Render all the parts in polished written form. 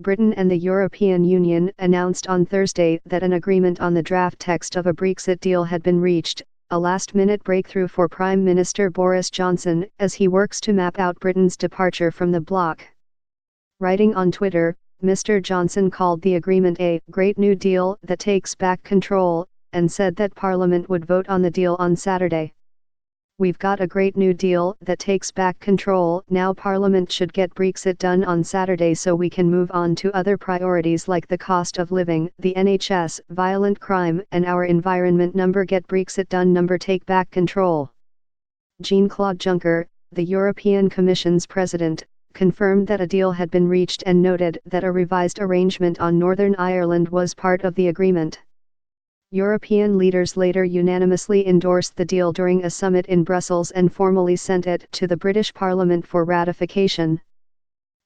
Britain and the European Union announced on Thursday that an agreement on the draft text of a Brexit deal had been reached, a last-minute breakthrough for Prime Minister Boris Johnson as he works to map out Britain's departure from the bloc. Writing on Twitter, Mr. Johnson called the agreement a "great new deal that takes back control," and said that Parliament would vote on the deal on Saturday. "We've got a great new deal that takes back control. Now Parliament should get Brexit done on Saturday so we can move on to other priorities like the cost of living, the NHS, violent crime and our environment. Get Brexit done. Take back control." Jean-Claude Juncker, the European Commission's president, confirmed that a deal had been reached and noted that a revised arrangement on Northern Ireland was part of the agreement. European leaders later unanimously endorsed the deal during a summit in Brussels and formally sent it to the British Parliament for ratification.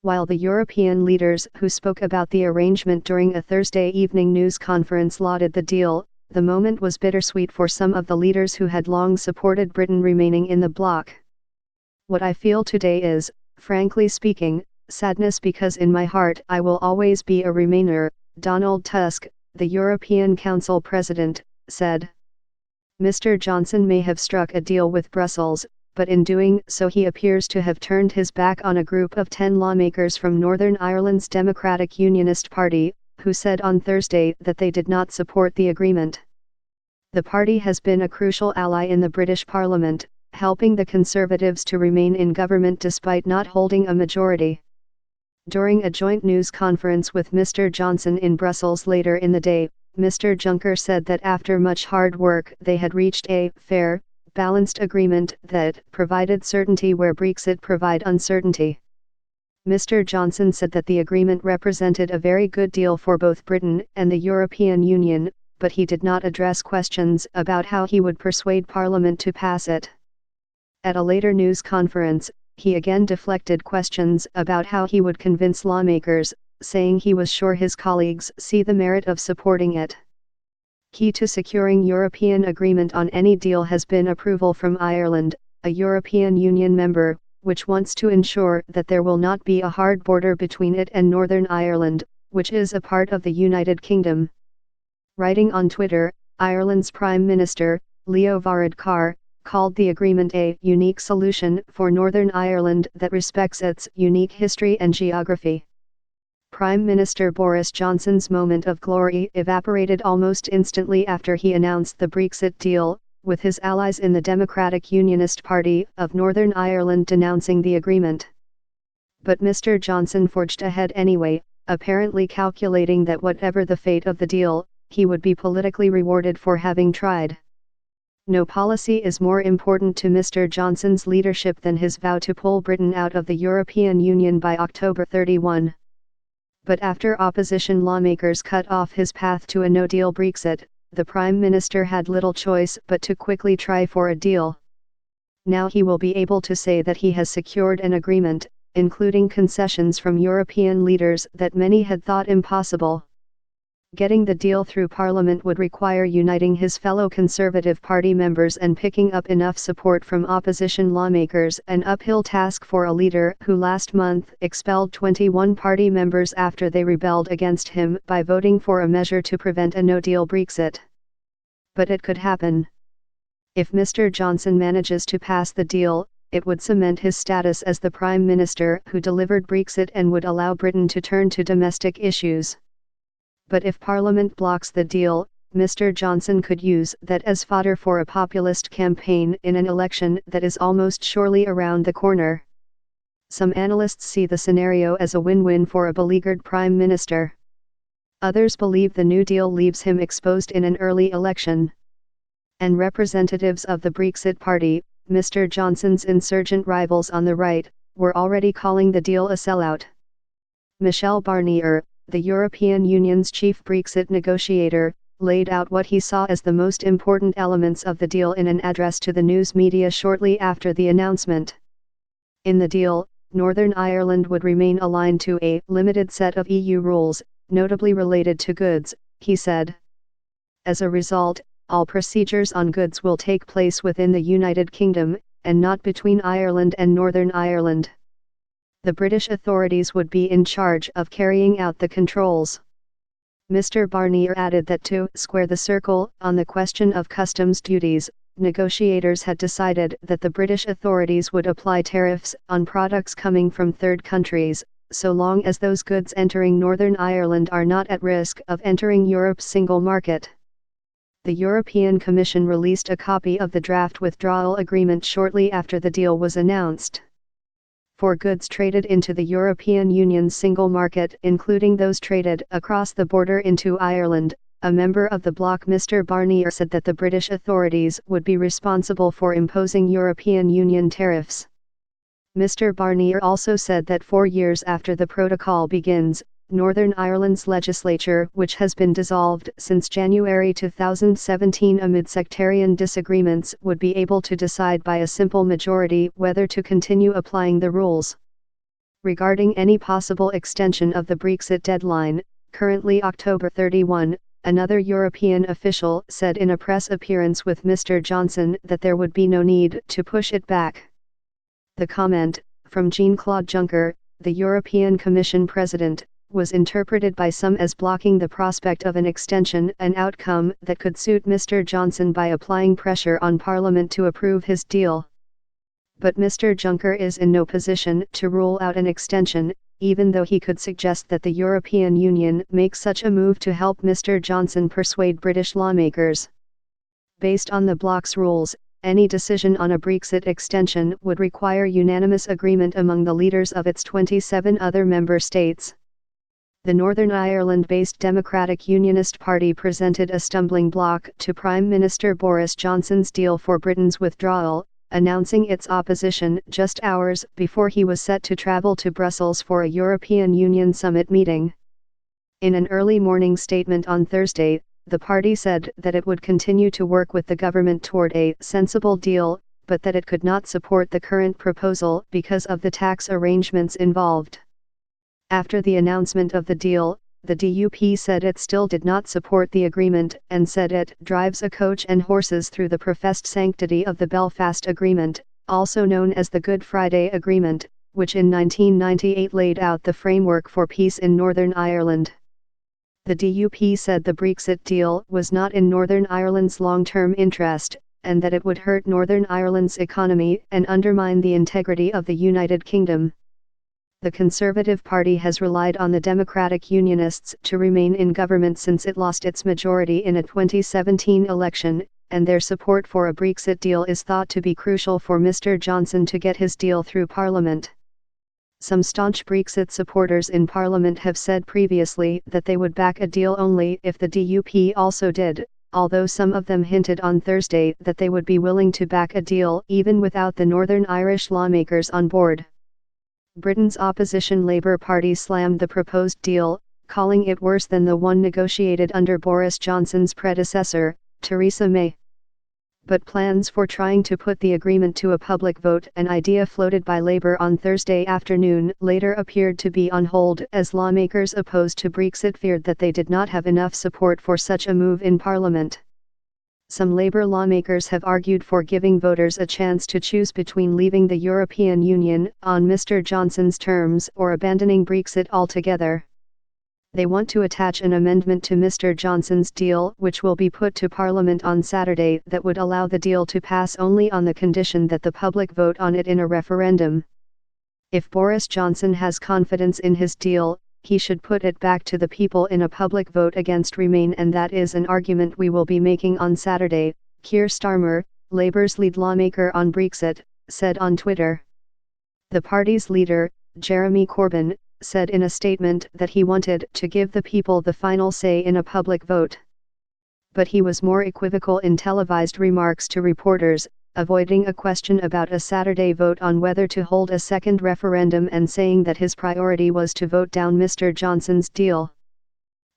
While the European leaders who spoke about the arrangement during a Thursday evening news conference lauded the deal, the moment was bittersweet for some of the leaders who had long supported Britain remaining in the bloc. "What I feel today is, frankly speaking, sadness because in my heart I will always be a Remainer," Donald Tusk, the European Council president, said. Mr. Johnson may have struck a deal with Brussels, but in doing so he appears to have turned his back on a group of 10 lawmakers from Northern Ireland's Democratic Unionist Party, who said on Thursday that they did not support the agreement. The party has been a crucial ally in the British Parliament, helping the Conservatives to remain in government despite not holding a majority. During a joint news conference with Mr. Johnson in Brussels later in the day, Mr. Juncker said that after much hard work they had reached a fair, balanced agreement that provided certainty where Brexit provided uncertainty. Mr. Johnson said that the agreement represented a very good deal for both Britain and the European Union, but he did not address questions about how he would persuade Parliament to pass it. At a later news conference, he again deflected questions about how he would convince lawmakers, saying he was sure his colleagues see the merit of supporting it. Key to securing European agreement on any deal has been approval from Ireland, a European Union member, which wants to ensure that there will not be a hard border between it and Northern Ireland, which is a part of the United Kingdom. Writing on Twitter, Ireland's Prime Minister, Leo Varadkar, called the agreement a unique solution for Northern Ireland that respects its unique history and geography. Prime Minister Boris Johnson's moment of glory evaporated almost instantly after he announced the Brexit deal, with his allies in the Democratic Unionist Party of Northern Ireland denouncing the agreement. But Mr. Johnson forged ahead anyway, apparently calculating that whatever the fate of the deal, he would be politically rewarded for having tried. No policy is more important to Mr. Johnson's leadership than his vow to pull Britain out of the European Union by October 31. But after opposition lawmakers cut off his path to a no-deal Brexit, the Prime Minister had little choice but to quickly try for a deal. Now he will be able to say that he has secured an agreement, including concessions from European leaders that many had thought impossible. Getting the deal through Parliament would require uniting his fellow Conservative Party members and picking up enough support from opposition lawmakers, an uphill task for a leader who last month expelled 21 party members after they rebelled against him by voting for a measure to prevent a no-deal Brexit. But it could happen. If Mr. Johnson manages to pass the deal, it would cement his status as the Prime Minister who delivered Brexit and would allow Britain to turn to domestic issues. But if Parliament blocks the deal, Mr. Johnson could use that as fodder for a populist campaign in an election that is almost surely around the corner. Some analysts see the scenario as a win-win for a beleaguered Prime Minister. Others believe the New Deal leaves him exposed in an early election. And representatives of the Brexit Party, Mr. Johnson's insurgent rivals on the right, were already calling the deal a sellout. Michel Barnier, the European Union's chief Brexit negotiator, laid out what he saw as the most important elements of the deal in an address to the news media shortly after the announcement. In the deal, Northern Ireland would remain aligned to a limited set of EU rules, notably related to goods, he said. As a result, all procedures on goods will take place within the United Kingdom, and not between Ireland and Northern Ireland. the British authorities would be in charge of carrying out the controls. Mr. Barnier added that to square the circle on the question of customs duties, negotiators had decided that the British authorities would apply tariffs on products coming from third countries, so long as those goods entering Northern Ireland are not at risk of entering Europe's single market. The European Commission released a copy of the draft withdrawal agreement shortly after the deal was announced. For goods traded into the European Union's single market, including those traded across the border into Ireland, a member of the bloc Mr. Barnier said that the British authorities would be responsible for imposing European Union tariffs. Mr. Barnier also said that 4 years after the protocol begins, Northern Ireland's legislature, which has been dissolved since January 2017 amid sectarian disagreements, would be able to decide by a simple majority whether to continue applying the rules. Regarding any possible extension of the Brexit deadline, currently October 31, another European official said in a press appearance with Mr. Johnson that there would be no need to push it back. The comment, from Jean-Claude Juncker, the European Commission President, was interpreted by some as blocking the prospect of an extension, an outcome that could suit Mr. Johnson by applying pressure on Parliament to approve his deal. But Mr. Juncker is in no position to rule out an extension, even though he could suggest that the European Union make such a move to help Mr. Johnson persuade British lawmakers. Based on the bloc's rules, any decision on a Brexit extension would require unanimous agreement among the leaders of its 27 other member states. The Northern Ireland-based Democratic Unionist Party presented a stumbling block to Prime Minister Boris Johnson's deal for Britain's withdrawal, announcing its opposition just hours before he was set to travel to Brussels for a European Union summit meeting. In an early morning statement on Thursday, the party said that it would continue to work with the government toward a sensible deal, but that it could not support the current proposal because of the tax arrangements involved. After the announcement of the deal, the DUP said it still did not support the agreement and said it drives a coach and horses through the professed sanctity of the Belfast Agreement, also known as the Good Friday Agreement, which in 1998 laid out the framework for peace in Northern Ireland. The DUP said the Brexit deal was not in Northern Ireland's long-term interest, and that it would hurt Northern Ireland's economy and undermine the integrity of the United Kingdom. The Conservative Party has relied on the Democratic Unionists to remain in government since it lost its majority in a 2017 election, and their support for a Brexit deal is thought to be crucial for Mr. Johnson to get his deal through Parliament. Some staunch Brexit supporters in Parliament have said previously that they would back a deal only if the DUP also did, although some of them hinted on Thursday that they would be willing to back a deal even without the Northern Irish lawmakers on board. Britain's opposition Labour Party slammed the proposed deal, calling it worse than the one negotiated under Boris Johnson's predecessor, Theresa May. But plans for trying to put the agreement to a public vote, an idea floated by Labour on Thursday afternoon, later appeared to be on hold as lawmakers opposed to Brexit feared that they did not have enough support for such a move in Parliament. Some Labour lawmakers have argued for giving voters a chance to choose between leaving the European Union on Mr. Johnson's terms or abandoning Brexit altogether. They want to attach an amendment to Mr. Johnson's deal which will be put to Parliament on Saturday that would allow the deal to pass only on the condition that the public vote on it in a referendum. If Boris Johnson has confidence in his deal, he should put it back to the people in a public vote against Remain, and that is an argument we will be making on Saturday, Keir Starmer, Labour's lead lawmaker on Brexit, said on Twitter. The party's leader, Jeremy Corbyn, said in a statement that he wanted to give the people the final say in a public vote. But he was more equivocal in televised remarks to reporters, avoiding a question about a Saturday vote on whether to hold a second referendum and saying that his priority was to vote down Mr. Johnson's deal.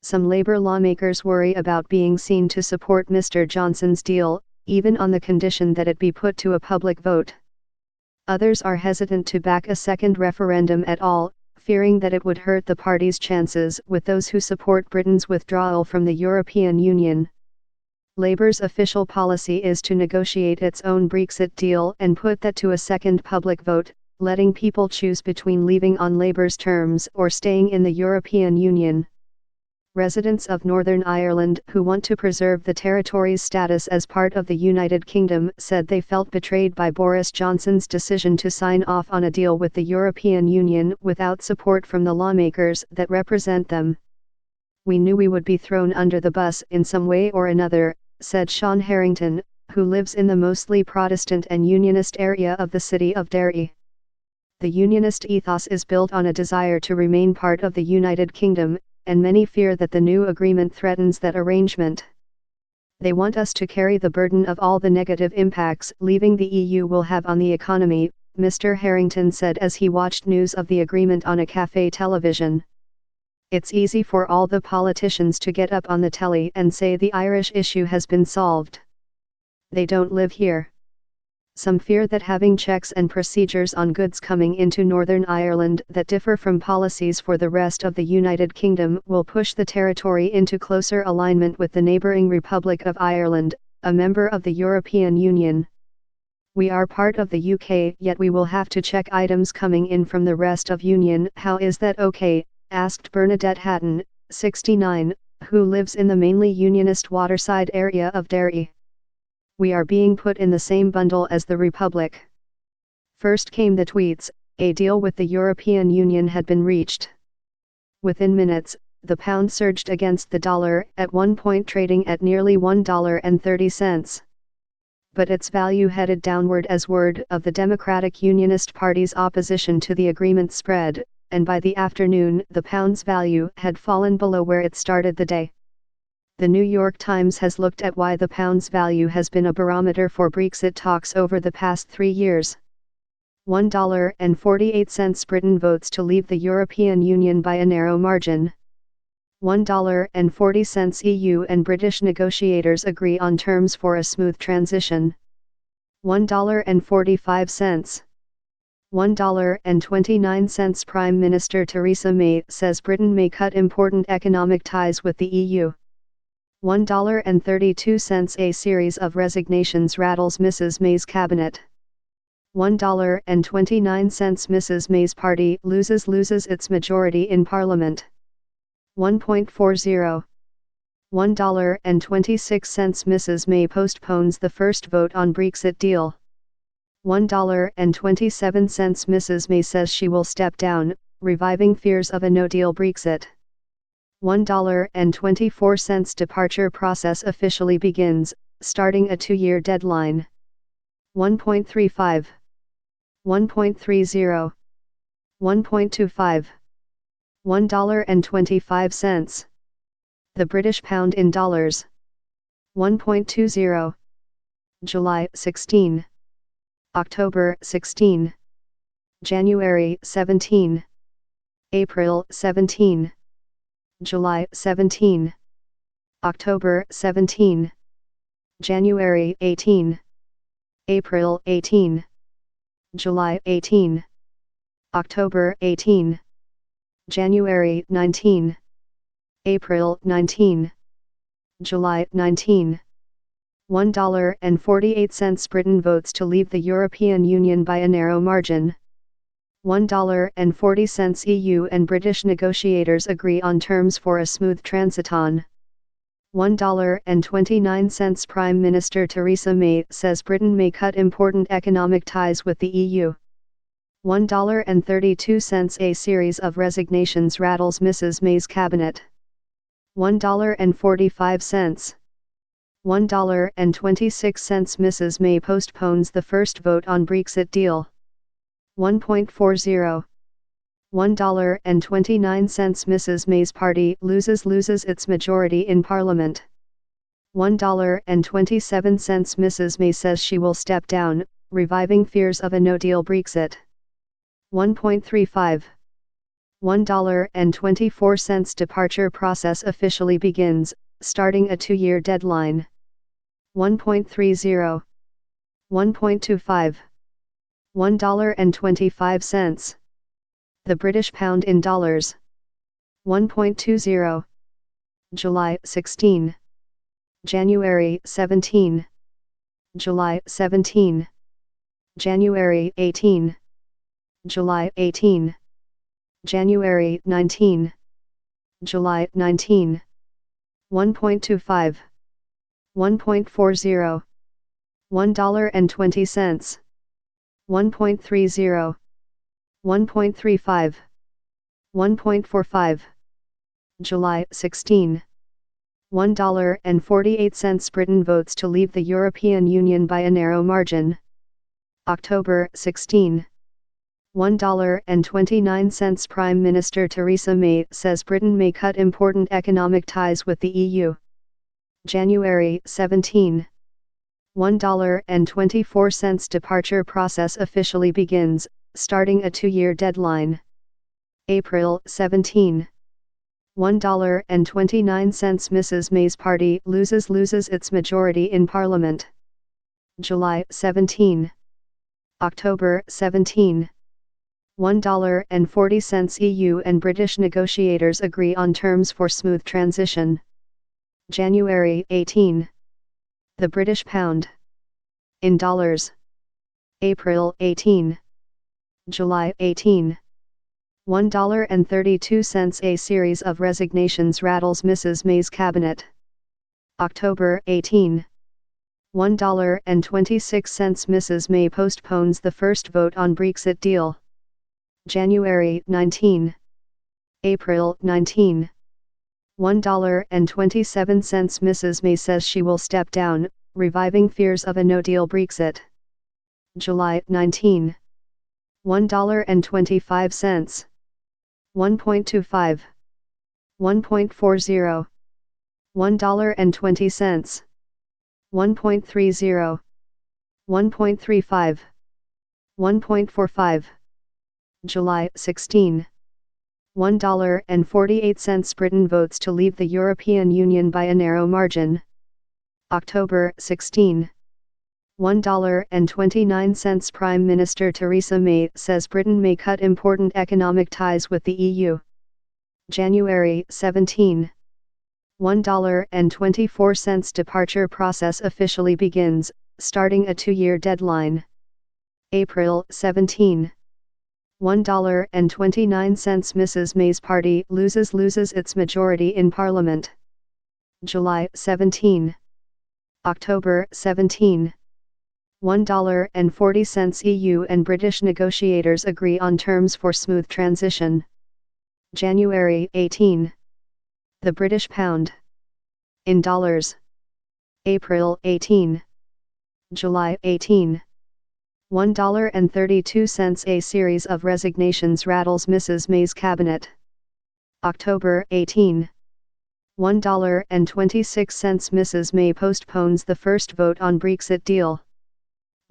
Some Labour lawmakers worry about being seen to support Mr. Johnson's deal, even on the condition that it be put to a public vote. Others are hesitant to back a second referendum at all, fearing that it would hurt the party's chances with those who support Britain's withdrawal from the European Union. Labour's official policy is to negotiate its own Brexit deal and put that to a second public vote, letting people choose between leaving on Labour's terms or staying in the European Union. Residents of Northern Ireland who want to preserve the territory's status as part of the United Kingdom said they felt betrayed by Boris Johnson's decision to sign off on a deal with the European Union without support from the lawmakers that represent them. "We knew we would be thrown under the bus in some way or another," said Sean Harrington, who lives in the mostly Protestant and Unionist area of the city of Derry. The Unionist ethos is built on a desire to remain part of the United Kingdom, and many fear that the new agreement threatens that arrangement. "They want us to carry the burden of all the negative impacts leaving the EU will have on the economy," Mr. Harrington said as he watched news of the agreement on a cafe television. "It's easy for all the politicians to get up on the telly and say the Irish issue has been solved. They don't live here." Some fear that having checks and procedures on goods coming into Northern Ireland that differ from policies for the rest of the United Kingdom will push the territory into closer alignment with the neighbouring Republic of Ireland, a member of the European Union. "We are part of the UK, yet we will have to check items coming in from the rest of Union. How is that okay?" asked Bernadette Hatton, 69, who lives in the mainly Unionist waterside area of Derry. "We are being put in the same bundle as the Republic." First came the tweets, a deal with the European Union had been reached. Within minutes, the pound surged against the dollar, at one point trading at nearly $1.30. But its value headed downward as word of the Democratic Unionist Party's opposition to the agreement spread, and by the afternoon the pound's value had fallen below where it started the day. The New York Times has looked at why the pound's value has been a barometer for Brexit talks over the past 3 years. $1.48 Britain votes to leave the European Union by a narrow margin. $1.40 EU and British negotiators agree on terms for a smooth transition. $1.45. $1.29 Prime Minister Theresa May says Britain may cut important economic ties with the EU. $1.32 A series of resignations rattles Mrs. May's cabinet. $1.29 Mrs. May's party loses its majority in Parliament. 1.40. $1.26 Mrs. May postpones the first vote on Brexit deal. $1.27 Mrs. May says she will step down, reviving fears of a no-deal Brexit. $1.24 Departure process officially begins, starting a 2-year deadline. 1.35. 1.30. 1.25. $1.25. The British pound in dollars. 1.20. July 16. October 16. January 17. April 17. July 17. October 17. January 18. April 18. July 18. October 18. January 19. April 19. July 19. $1.48 Britain votes to leave the European Union by a narrow margin. $1.40 EU and British negotiators agree on terms for a smooth transition. $1.29 Prime Minister Theresa May says Britain may cut important economic ties with the EU. $1.32 A series of resignations rattles Mrs. May's cabinet. $1.45. $1.26 Mrs. May postpones the first vote on Brexit deal. 1.40. $1.29 Mrs. May's party loses its majority in Parliament. $1.27 Mrs. May says she will step down, reviving fears of a no-deal Brexit. 1.35. $1.24 Departure process officially begins, starting a 2-year deadline. 1.30. 1.25. $1.25. The British pound in dollars. 1.20. July 16. January 17. July 17. January 18. July 18. January 19. July 19. 1.25. 1.40. $1.20. 1.30. 1.35. 1.45. July 16. $1.48. Britain votes to leave the European Union by a narrow margin. October 16. $1.29. Prime Minister Theresa May says Britain may cut important economic ties with the EU. January 17. $1.24. Departure process officially begins, starting a 2-year deadline. April 17. $1.29. Mrs. May's party loses its majority in Parliament. July 17. October 17. $1.40. EU and British negotiators agree on terms for smooth transition. January 18. The British pound. In dollars. April 18. July 18. $1.32. A series of resignations rattles Mrs. May's cabinet. October 18. $1.26. Mrs. May postpones the first vote on Brexit deal. January 19. April 19. $1.27. Mrs. May says she will step down, reviving fears of a no-deal Brexit. July 19. $1.25. 1.25. 1.40. $1.20. 1.30. 1.35. 1.45. July 16. $1.48. Britain votes to leave the European Union by a narrow margin. October 16. $1.29. Prime Minister Theresa May says Britain may cut important economic ties with the EU. January 17. $1.24. Departure process officially begins, starting a 2-year deadline. April 17. $1.29. Mrs. May's party loses its majority in Parliament. July 17. October 17. $1.40. EU and British negotiators agree on terms for smooth transition. January 18. The British pound. In dollars. April 18. July 18. $1.32. A series of resignations rattles Mrs. May's cabinet. October 18. $1.26. Mrs. May postpones the first vote on Brexit deal.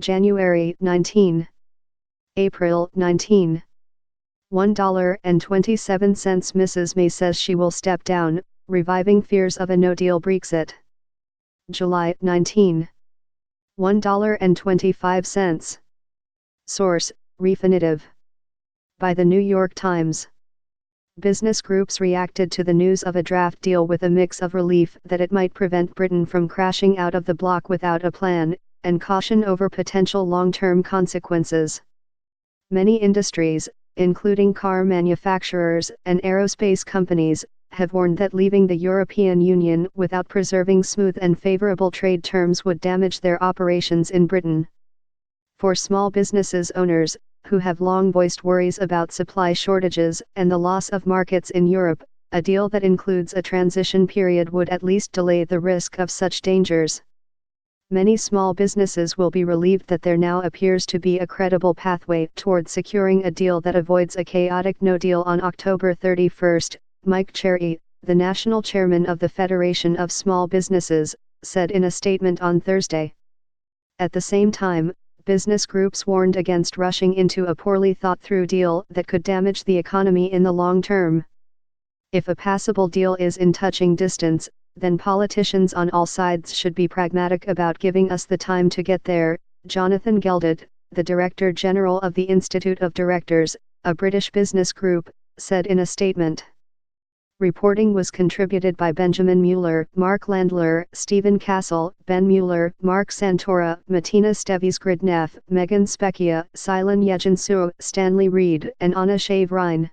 January 19. April 19. $1.27. Mrs. May says she will step down, reviving fears of a no-deal Brexit. July 19. $1.25. Source: Refinitiv. By the New York Times. Business groups reacted to the news of a draft deal with a mix of relief that it might prevent Britain from crashing out of the bloc without a plan, and caution over potential long-term consequences. Many industries, including car manufacturers and aerospace companies, have warned that leaving the European Union without preserving smooth and favorable trade terms would damage their operations in Britain. For small businesses owners, who have long voiced worries about supply shortages and the loss of markets in Europe, a deal that includes a transition period would at least delay the risk of such dangers. Many small businesses will be relieved that there now appears to be a credible pathway toward securing a deal that avoids a chaotic no-deal. On October 31, Mike Cherry, the national chairman of the Federation of Small Businesses, said in a statement on Thursday. At the same time, business groups warned against rushing into a poorly thought-through deal that could damage the economy in the long term. If a passable deal is in touching distance, then politicians on all sides should be pragmatic about giving us the time to get there, Jonathan Gelded, the Director General of the Institute of Directors, a British business group, said in a statement. Reporting was contributed by Benjamin Mueller, Mark Landler, Stephen Castle, Ben Mueller, Mark Santora, Martina Steves-Gridneff, Megan Specchia, Silan Yegensu, Stanley Reed, and Anna Shave Ryan.